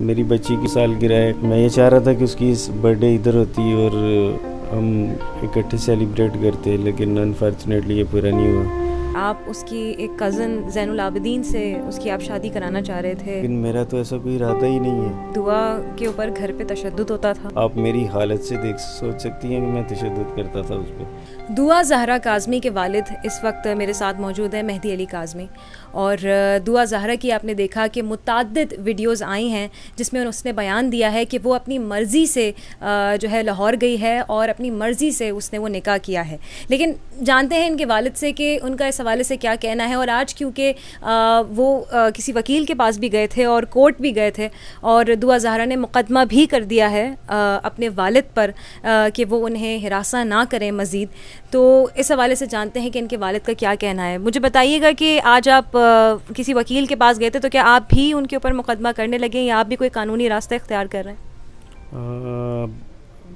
मेरी बच्ची की सालगिरह है। मैं ये चाह रहा था कि उसकी बर्थडे इधर होती और हम इकट्ठे सेलिब्रेट करते, लेकिन अनफॉर्चुनेटली ये पूरा नहीं हुआ। आप उसकी एक कज़न ज़ैनुल आबिदीन से उसकी आप शादी कराना चाह रहे थे, लेकिन मेरा तो ऐसा कोई इरादा ही नहीं है। दुआ के ऊपर घर पे तशद्दुद होता था। आप मेरी हालत से सोच सकती हैं कि मैं तशद्दुद करता था उस पर। दुआ ज़हरा काज़मी के वालिद इस वक्त मेरे साथ मौजूद है, मेहदी अली काज़मी। और दुआ ज़हरा की आपने देखा कि मुतअद्दिद वीडियोज़ आई हैं जिसमें उसने बयान दिया है कि वो अपनी मर्ज़ी से जो है लाहौर गई है और अपनी मर्ज़ी से उसने वो निकाह किया है। लेकिन जानते हैं इनके वालिद से कि उनका इस हवाले से क्या कहना है। और आज क्योंकि वो किसी वकील के पास भी गए थे और कोर्ट भी गए थे और दुआ ज़हरा ने मुकदमा भी कर दिया है अपने वालिद पर कि वो उन्हें हिरासा ना करें मज़ीद। तो इस हवाले से जानते हैं कि इनके वालिद का क्या कहना है। मुझे बताइएगा कि आज आप किसी वकील के पास गए थे, तो क्या आप भी उनके ऊपर मुकदमा करने लगे या आप भी कोई कानूनी रास्ता इख्तियार कर रहे हैं?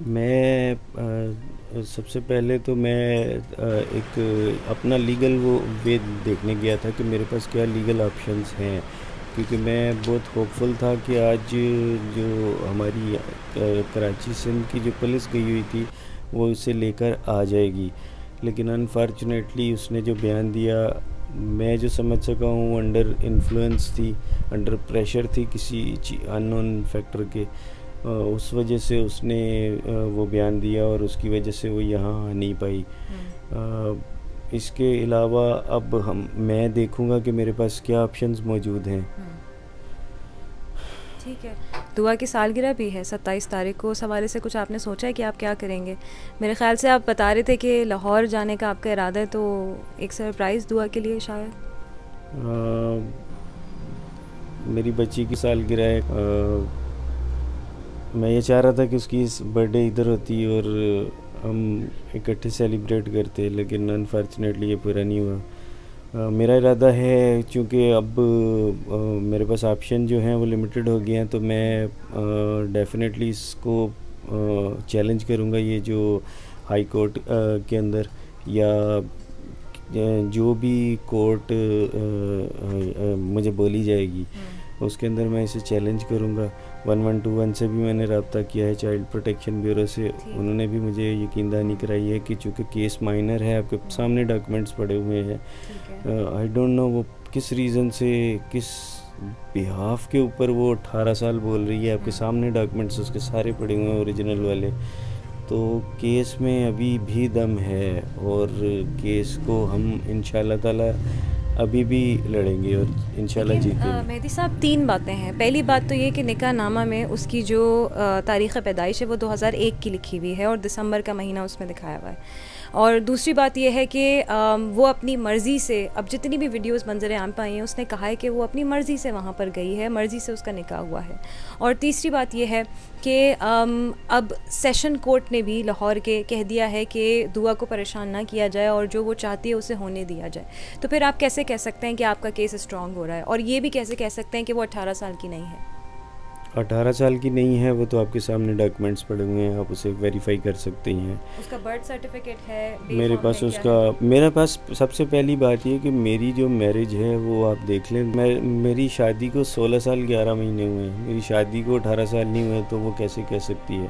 मैं सबसे पहले तो मैं एक अपना लीगल वो वे देखने गया था कि मेरे पास क्या लीगल ऑप्शंस हैं, क्योंकि मैं बहुत होपफुल था कि आज जो हमारी कराची सिंध की जो पुलिस गई हुई थी वो उसे लेकर आ जाएगी। लेकिन अनफॉर्चुनेटली उसने जो बयान दिया, मैं जो समझ सका हूँ अंडर इन्फ्लुएंस थी, अंडर प्रेशर थी किसी अननोन फैक्टर के, उस वजह से उसने वो बयान दिया और उसकी वजह से वो यहाँ आ नहीं पाई। इसके अलावा अब मैं देखूँगा कि मेरे पास क्या ऑप्शंस मौजूद हैं। ठीक है, दुआ की सालगिरह भी है 27 तारीख को। उस हवाले से कुछ आपने सोचा है कि आप क्या करेंगे? मेरे ख्याल से आप बता रहे थे कि लाहौर जाने का आपका इरादा है, तो एक सरप्राइज़ दुआ के लिए शायद। मेरी बच्ची की सालगिरह है। मैं ये चाह रहा था कि उसकी बर्थडे इधर होती और हम इकट्ठे सेलिब्रेट करते, लेकिन अनफॉर्चुनेटली ये पूरा नहीं हुआ। मेरा इरादा है, चूँकि अब मेरे पास ऑप्शन जो हैं वो लिमिटेड हो गए हैं, तो मैं डेफिनेटली इसको चैलेंज करूँगा, ये जो हाई कोर्ट के अंदर या जो भी कोर्ट मुझे बोली जाएगी उसके अंदर मैं इसे चैलेंज करूँगा। 1121 से भी मैंने रब्ता किया है, चाइल्ड प्रोटेक्शन ब्यूरो से। उन्होंने भी मुझे यकीन दहानी कराई है कि चूँकि केस माइनर है, आपके सामने डॉक्यूमेंट्स पड़े हुए हैं। आई डोंट नो वो किस रीज़न से, किस बिहाफ के ऊपर वो 18 साल बोल रही है। आपके सामने डॉक्यूमेंट्स उसके सारे पड़े हुए हैं, ओरिजिनल वाले। तो केस में अभी भी दम है और केस को हम इंशाल्लाह ताला अभी भी लड़ेंगे और इंशाल्लाह जीतेंगे। मेहदी साहब, 3 बातें हैं। पहली बात तो ये कि निकाह नामा में उसकी जो तारीख़ पैदाइश है वो 2001 की लिखी हुई है और दिसंबर का महीना उसमें दिखाया हुआ है। और दूसरी बात यह है कि वो अपनी मर्ज़ी से, अब जितनी भी वीडियोस मंजर आम पे आई हैं, उसने कहा है कि वो अपनी मर्ज़ी से वहाँ पर गई है, मर्ज़ी से उसका निकाह हुआ है। और तीसरी बात यह है कि अब सेशन कोर्ट ने भी लाहौर के कह दिया है कि दुआ को परेशान ना किया जाए और जो वो चाहती है उसे होने दिया जाए। तो फिर आप कैसे कह सकते हैं कि आपका केस स्ट्रॉन्ग हो रहा है? और ये भी कैसे कह सकते हैं कि वो 18 साल की नहीं है? 18 साल की नहीं है, वो तो आपके सामने डॉक्यूमेंट्स पड़े हुए हैं, आप उसे वेरीफाई कर सकते हैं। उसका बर्थ सर्टिफिकेट है मेरे पास, उसका मेरे पास सबसे पहली बात ये कि मेरी जो मैरिज है वो आप देख लें। मेरी शादी को 16 साल 11 महीने हुए हैं, मेरी शादी को 18 साल नहीं हुए, तो वो कैसे कह सकती है?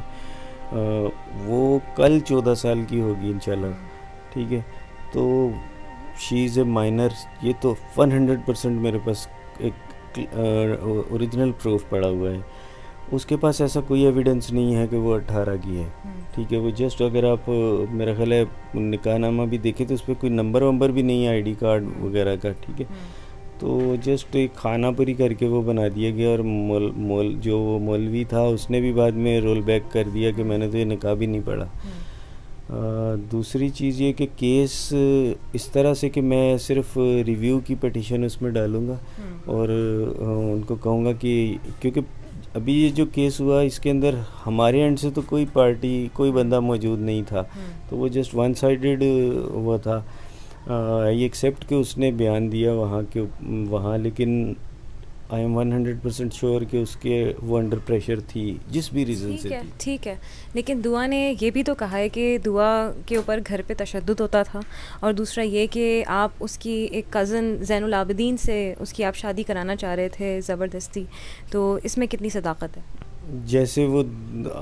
वो कल 14 साल की होगी इंशाल्लाह। ठीक है, तो शी इज़ ए माइनर। ये तो 100% मेरे पास एक ओरिजिनल प्रूफ पड़ा हुआ है। उसके पास ऐसा कोई एविडेंस नहीं है कि वो 18 की है। ठीक है, वो जस्ट अगर आप मेरा ख्याल है निकाहनामा भी देखें तो उस पर कोई नंबर वंबर भी नहीं है आईडी कार्ड वगैरह का। ठीक है, तो जस्ट एक खानापुरी करके वो बना दिया गया और जो मौलवी था उसने भी बाद में रोल बैक कर दिया कि मैंने तो ये निकाह भी नहीं पढ़ा। दूसरी चीज़ ये कि केस इस तरह से कि मैं सिर्फ रिव्यू की पिटीशन उसमें डालूँगा और उनको कहूँगा कि क्योंकि अभी ये जो केस हुआ इसके अंदर हमारे एंड से तो कोई पार्टी, कोई बंदा मौजूद नहीं था, तो वो जस्ट वन साइडेड हुआ था। आई एक्सेप्ट कि उसने बयान दिया वहाँ, लेकिन आई एम 100% श्योर कि उसके वो अंडर प्रेशर थी, जिस भी रीज़न से थी। ठीक है, लेकिन दुआ ने ये भी तो कहा है कि दुआ के ऊपर घर पे तशद्दुद होता था, और दूसरा ये कि आप उसकी एक कज़न ज़ैनुल आबिदीन से उसकी आप शादी कराना चाह रहे थे ज़बरदस्ती, तो इसमें कितनी सदाकत है? जैसे वो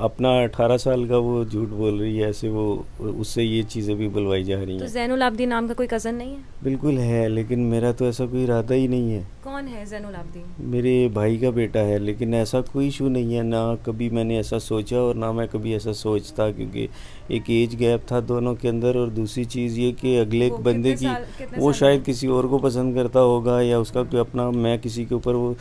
अपना 18 साल का वो झूठ बोल रही है, ऐसे वो उससे ये चीज़ें भी बुलवाई जा रही तो हैं। ज़ैनुल आबिदीन नाम का कोई कज़न नहीं है? बिल्कुल है, लेकिन मेरा तो ऐसा कोई इरादा ही नहीं है। कौन है ज़ैनुल आबिदीन? मेरे भाई का बेटा है, लेकिन ऐसा कोई इशू नहीं है, ना कभी मैंने ऐसा सोचा और ना मैं कभी ऐसा सोचता, क्योंकि एक एज गैप था दोनों के अंदर। और दूसरी चीज़ ये कि अगले वो बंदे की कितने वो साल शायद का? किसी और को पसंद करता होगा या उसका कोई अपना, मैं किसी के ऊपर वो,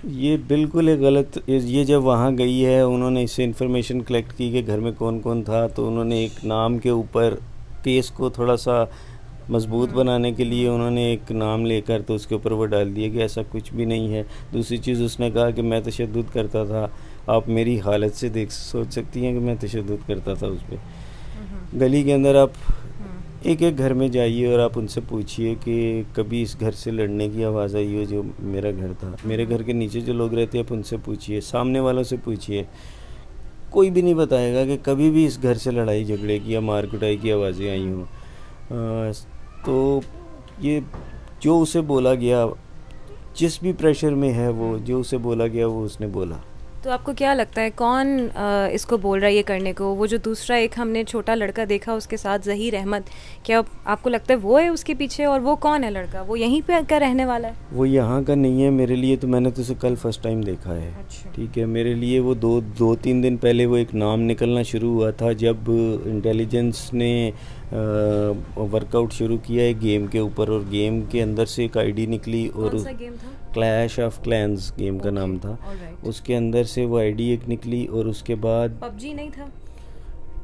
ये बिल्कुल एक गलत। ये जब वहाँ गई है, उन्होंने इससे इन्फॉर्मेशन कलेक्ट की कि घर में कौन कौन था, तो उन्होंने एक नाम के ऊपर केस को थोड़ा सा मजबूत बनाने के लिए उन्होंने एक नाम लेकर तो उसके ऊपर वो डाल दिया कि ऐसा कुछ भी नहीं है। दूसरी चीज़ उसने कहा कि मैं तशद्दुद करता था। आप मेरी हालत से सोच सकती हैं कि मैं तशद्दुद करता था उस पर। गली के अंदर आप एक एक घर में जाइए और आप उनसे पूछिए कि कभी इस घर से लड़ने की आवाज़ आई हो, जो मेरा घर था। मेरे घर के नीचे जो लोग रहते हैं आप उनसे पूछिए, सामने वालों से पूछिए, कोई भी नहीं बताएगा कि कभी भी इस घर से लड़ाई झगड़े की या मार कुटाई की आवाज़ें आई हों। तो ये जो उसे बोला गया, जिस भी प्रेशर में है वो, जो उसे बोला गया वो उसने बोला। तो आपको क्या लगता है कौन इसको बोल रहा है ये करने को? वो जो दूसरा एक हमने छोटा लड़का देखा उसके साथ, ज़हीर अहमद, क्या आपको लगता है वो है उसके पीछे? और वो कौन है लड़का? वो यहीं पे का रहने वाला है? वो यहाँ का नहीं है मेरे लिए, तो मैंने तो उसे कल फर्स्ट टाइम देखा है। अच्छा। ठीक है, मेरे लिए वो दो तीन दिन पहले वो एक नाम निकलना शुरू हुआ था, जब इंटेलिजेंस ने वर्कआउट शुरू किया है गेम के ऊपर, और गेम के अंदर से एक आईडी निकली, और कौन सा गेम था? क्लैश ऑफ क्लैंस गेम का नाम था। उसके अंदर से वो आईडी एक निकली, और उसके बाद पबजी नहीं था?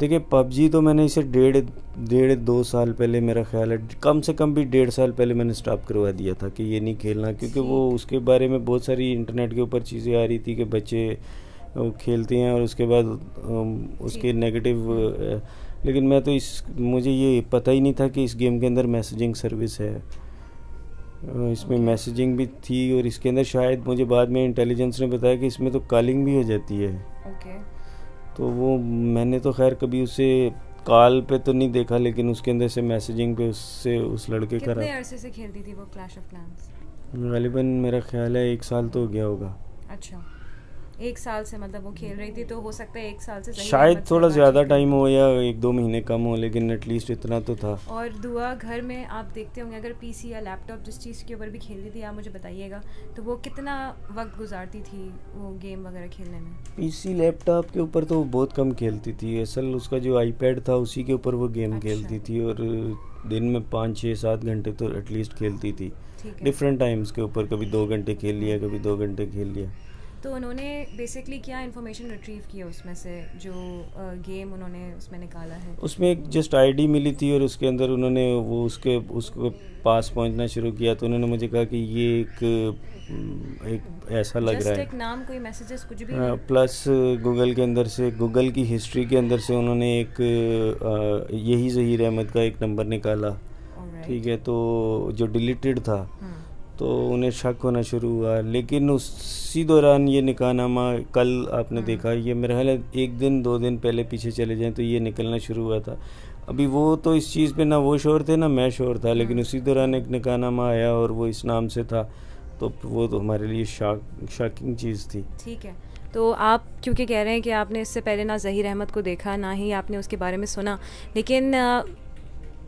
देखिए, पबजी तो मैंने इसे डेढ़ 2 साल पहले, मेरा ख्याल है कम से कम भी 1.5 साल पहले मैंने स्टॉप करवा दिया था कि ये नहीं खेलना, क्योंकि वो उसके बारे में बहुत सारी इंटरनेट के ऊपर चीज़ें आ रही थी कि बच्चे वो खेलते हैं और उसके बाद उसके नेगेटिव। लेकिन मैं तो मुझे ये पता ही नहीं था कि इस गेम के अंदर मैसेजिंग सर्विस है। इसमें मैसेजिंग भी थी, और इसके अंदर शायद मुझे बाद में इंटेलिजेंस ने बताया कि इसमें तो कॉलिंग भी हो जाती है। तो वो मैंने तो खैर कभी उसे कॉल पे तो नहीं देखा, लेकिन उसके अंदर से मैसेजिंग पे उससे उस लड़के का। कितने अरसे से खेलती थी वो क्लैश ऑफ क्लैंस? गालिबन मेरा ख्याल है 1 साल तो हो गया होगा। अच्छा, 1 साल से मतलब वो खेल रही थी, तो हो सकता है 1 साल से शायद थोड़ा ज़्यादा टाइम हो या 1-2 महीने कम हो, लेकिन एटलीस्ट इतना तो था। और दुआ घर में आप देखते होंगे, अगर पीसी या लैपटॉप जिस चीज़ के ऊपर भी खेलती थी, आप मुझे बताइएगा, तो वो कितना वक्त गुजारती थी वो गेम वगैरह खेलने में? पीसी लैपटॉप के ऊपर तो वो बहुत कम खेलती थी। असल उसका जो आईपैड था उसी के ऊपर वो गेम खेलती थी, और दिन में 5-6-7 घंटे तो एटलीस्ट खेलती थी। डिफरेंट टाइम्स के ऊपर, कभी 2 घंटे खेल लिया, कभी 2 घंटे खेल लिया। तो उन्होंने बेसिकली क्या इन्फॉर्मेशन रिट्रीव की है उसमें से, जो गेम उन्होंने उसमें निकाला है? उसमें एक जस्ट आईडी मिली थी, और उसके अंदर उन्होंने वो उसको पास पहुंचना शुरू किया, तो उन्होंने मुझे कहा कि ये एक ऐसा लग रहा है, एक नाम, कोई मैसेजेस कुछ भी? प्लस गूगल के अंदर से, गूगल की हिस्ट्री के अंदर से उन्होंने एक यही ज़हीर अहमद का एक नंबर निकाला। ठीक है, तो जो डिलीटेड था, तो उन्हें शक होना शुरू हुआ। लेकिन उसी दौरान ये निकाहनामा कल आपने देखा, ये मेरा ख्याल है 1 दिन 2 दिन पहले पीछे चले जाएं तो ये निकलना शुरू हुआ था। अभी वो तो इस चीज़ पे ना वो श्योर थे ना मैं श्योर था, लेकिन उसी दौरान एक निकाहनामा आया और वो इस नाम से था, तो वो तो हमारे लिए शॉकिंग चीज़ थी। ठीक है, तो आप क्योंकि कह रहे हैं कि आपने इससे पहले ना ज़हीर अहमद को देखा, ना ही आपने उसके बारे में सुना, लेकिन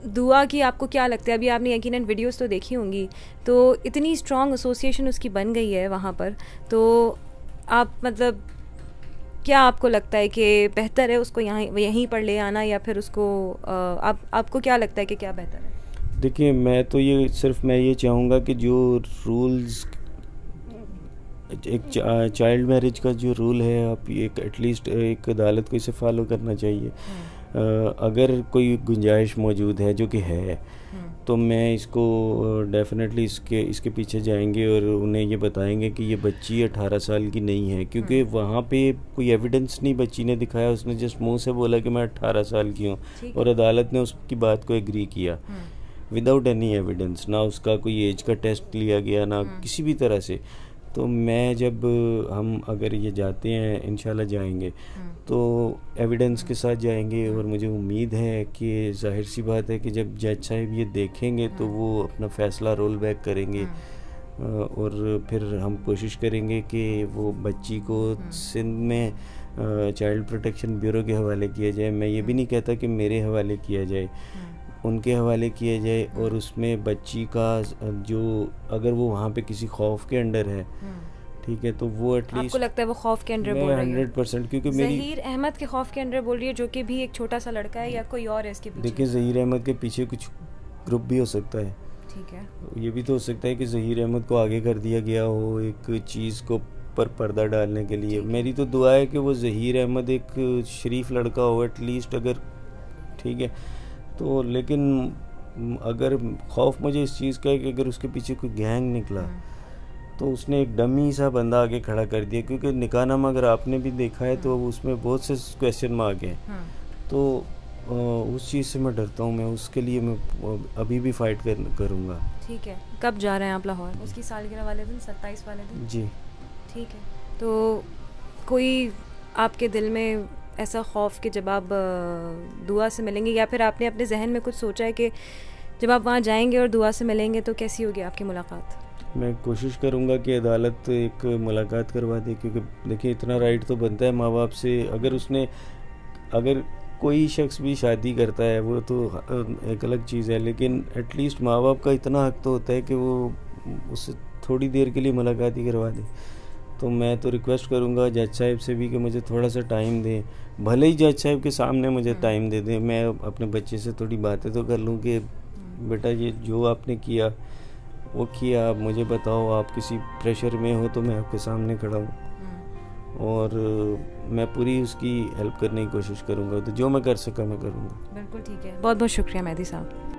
दुआ की आपको क्या लगता है? अभी आपने यकीनन वीडियोस तो देखी होंगी, तो इतनी स्ट्रॉन्ग एसोसिएशन उसकी बन गई है वहाँ पर, तो आप मतलब क्या आपको लगता है कि बेहतर है उसको यहीं पर ले आना, या फिर उसको आपको क्या लगता है कि क्या बेहतर है? देखिए, मैं ये चाहूँगा कि जो रूल्स, एक चाइल्ड मैरिज का जो रूल है, आप एक एटलीस्ट एक अदालत को इसे फॉलो करना चाहिए। अगर कोई गुंजाइश मौजूद है, जो कि है, तो मैं इसको डेफिनेटली इसके पीछे जाएंगे और उन्हें ये बताएंगे कि ये बच्ची 18 साल की नहीं है, क्योंकि वहाँ पे कोई एविडेंस नहीं बच्ची ने दिखाया, उसने जस्ट मुंह से बोला कि मैं 18 साल की हूँ, और अदालत ने उसकी बात को एग्री किया विदाउट एनी एविडेंस। ना उसका कोई एज का टेस्ट लिया गया, ना किसी भी तरह से। तो मैं जब हम अगर ये जाते हैं, इंशाल्लाह जाएंगे, तो एविडेंस के साथ जाएंगे, और मुझे उम्मीद है कि जाहिर सी बात है कि जब जज साहब ये देखेंगे तो वो अपना फ़ैसला रोल बैक करेंगे, और फिर हम कोशिश करेंगे कि वो बच्ची को सिंध में चाइल्ड प्रोटेक्शन ब्यूरो के हवाले किया जाए। मैं ये भी नहीं कहता कि मेरे हवाले किया जाए, उनके हवाले किया जाए, और उसमें बच्ची का जो, अगर वो वहाँ पे किसी खौफ के अंडर है, ठीक है, तो वो एटलीस्ट, आपको लगता है वो खौफ के अंडर बोल रही है? 100%, क्योंकि मेरी ज़हीर अहमद के खौफ के अंडर बोल रही है, जो कि भी एक छोटा सा लड़का है, या कोई और है इसके पीछे? देखिए, ज़हीर अहमद के पीछे कुछ ग्रुप भी हो सकता है। ठीक है, ये भी तो हो सकता है कि ज़हीर अहमद को आगे कर दिया गया हो एक चीज़ को पर पर्दा डालने के लिए। मेरी तो दुआ है कि वो ज़हीर अहमद एक शरीफ लड़का हो एटलीस्ट, अगर ठीक है तो। लेकिन अगर खौफ मुझे इस चीज़ का है कि अगर उसके पीछे कोई गैंग निकला, तो उसने एक डमी सा बंदा आगे खड़ा कर दिया, क्योंकि निकाहनामा अगर आपने भी देखा है तो उसमें बहुत से क्वेश्चन मार्क हैं। तो उस चीज़ से मैं डरता हूँ, मैं उसके लिए मैं अभी भी फाइट करूँगा। ठीक है, कब जा रहे हैं आप लाहौर? उसकी सालगिरह वाले दिन, 27 वाले दिन? जी ठीक है, तो कोई आपके दिल में ऐसा खौफ कि जब आप दुआ से मिलेंगे, या फिर आपने अपने जहन में कुछ सोचा है कि जब आप वहाँ जाएंगे और दुआ से मिलेंगे तो कैसी होगी आपकी मुलाकात? मैं कोशिश करूँगा कि अदालत एक मुलाकात करवा दे, क्योंकि देखिए इतना राइट तो बनता है माँ बाप से। अगर कोई शख्स भी शादी करता है वो तो एक अलग चीज़ है, लेकिन एटलीस्ट माँ बाप का इतना हक तो होता है कि वो उससे थोड़ी देर के लिए मुलाकात ही करवा दे। तो मैं तो रिक्वेस्ट करूँगा जज साहब से भी कि मुझे थोड़ा सा टाइम दें, भले ही जज साहब के सामने मुझे टाइम दे दें, मैं अपने बच्चे से थोड़ी बातें तो कर लूँ कि बेटा ये जो आपने किया वो किया, आप मुझे बताओ, आप किसी प्रेशर में हो तो मैं आपके सामने खड़ा हूँ, और मैं पूरी उसकी हेल्प करने की कोशिश करूँगा, तो जो मैं कर सका मैं करूँगा। बिल्कुल ठीक है, बहुत बहुत शुक्रिया मेहदी साहब।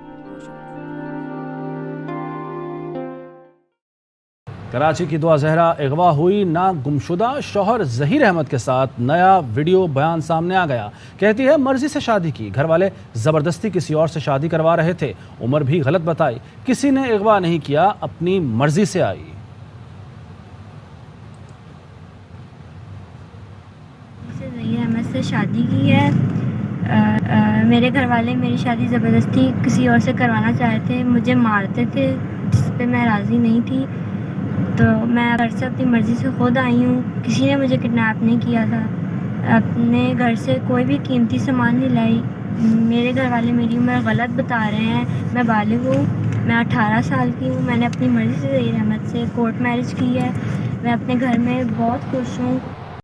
कराची की दुआ जहरा अगवा हुई, ना गुमशुदा शौहर ज़हीर अहमद के साथ नया वीडियो बयान सामने आ गया। कहती है मर्जी से शादी की, घर वाले ज़बरदस्ती किसी और से शादी करवा रहे थे, उम्र भी गलत बताई, किसी ने अगवा नहीं किया, अपनी मर्जी से आई। ज़हीर अहमद से शादी की है। मेरे घर वाले मेरी शादी ज़बरदस्ती किसी और से करवाना चाहे थे, मुझे मारते थे, जिस पे मैं राज़ी नहीं थी। तो मैं घर से अपनी मर्ज़ी से खुद आई हूँ, किसी ने मुझे किडनैप नहीं किया था। अपने घर से कोई भी कीमती सामान नहीं लाई। मेरे घर वाले मेरी उम्र गलत बता रहे हैं। मैं बालिग हूँ, मैं 18 साल की हूँ। मैंने अपनी मर्ज़ी से ज़हीर अहमद से कोर्ट मैरिज की है। मैं अपने घर में बहुत खुश हूँ।